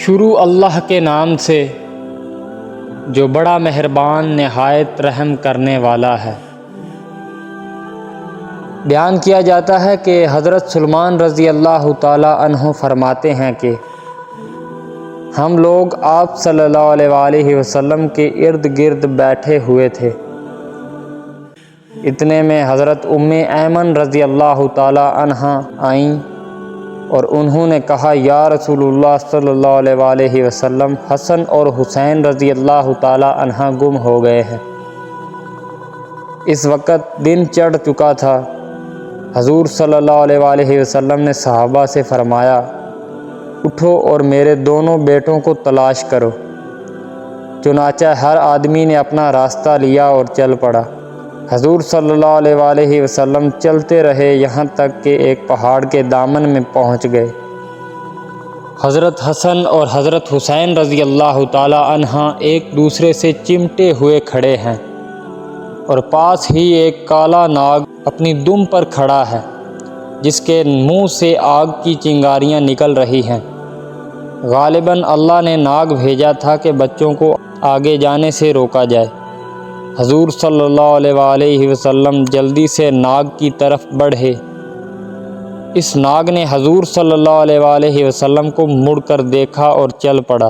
شروع اللہ کے نام سے جو بڑا مہربان نہایت رحم کرنے والا ہے۔ بیان کیا جاتا ہے کہ حضرت سلمان رضی اللہ تعالی عنہ فرماتے ہیں کہ ہم لوگ آپ صلی اللہ علیہ وآلہ وسلم کے ارد گرد بیٹھے ہوئے تھے۔ اتنے میں حضرت ام ایمن رضی اللہ تعالی عنہ آئیں اور انہوں نے کہا یا رسول اللہ صلی اللہ علیہ وآلہ وسلم، حسن اور حسین رضی اللہ تعالی عنہ گم ہو گئے ہیں۔ اس وقت دن چڑھ چکا تھا۔ حضور صلی اللہ علیہ وآلہ وسلم نے صحابہ سے فرمایا اٹھو اور میرے دونوں بیٹوں کو تلاش کرو۔ چنانچہ ہر آدمی نے اپنا راستہ لیا اور چل پڑا۔ حضور صلی اللہ علیہ وآلہ وسلم چلتے رہے یہاں تک کہ ایک پہاڑ کے دامن میں پہنچ گئے۔ حضرت حسن اور حضرت حسین رضی اللہ تعالی عنہ ایک دوسرے سے چمٹے ہوئے کھڑے ہیں اور پاس ہی ایک کالا ناگ اپنی دم پر کھڑا ہے جس کے منہ سے آگ کی چنگاریاں نکل رہی ہیں۔ غالباً اللہ نے ناگ بھیجا تھا کہ بچوں کو آگے جانے سے روکا جائے۔ حضور صلی اللہ علیہ وآلہ وسلم جلدی سے ناگ کی طرف بڑھے۔ اس ناگ نے حضور صلی اللہ علیہ وآلہ وسلم کو مڑ کر دیکھا اور چل پڑا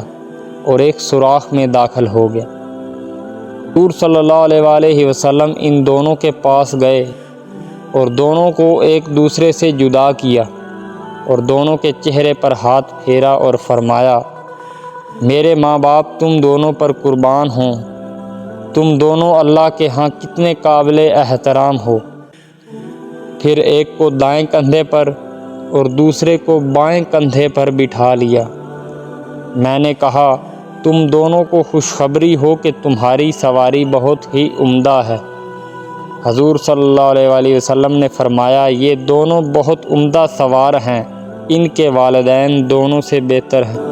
اور ایک سوراخ میں داخل ہو گیا۔ حضور صلی اللہ علیہ وآلہ وسلم ان دونوں کے پاس گئے اور دونوں کو ایک دوسرے سے جدا کیا اور دونوں کے چہرے پر ہاتھ پھیرا اور فرمایا میرے ماں باپ تم دونوں پر قربان ہوں، تم دونوں اللہ کے ہاں کتنے قابل احترام ہو۔ پھر ایک کو دائیں کندھے پر اور دوسرے کو بائیں کندھے پر بٹھا لیا۔ میں نے کہا تم دونوں کو خوشخبری ہو کہ تمہاری سواری بہت ہی عمدہ ہے۔ حضور صلی اللہ علیہ وآلہ وسلم نے فرمایا یہ دونوں بہت عمدہ سوار ہیں، ان کے والدین دونوں سے بہتر ہیں۔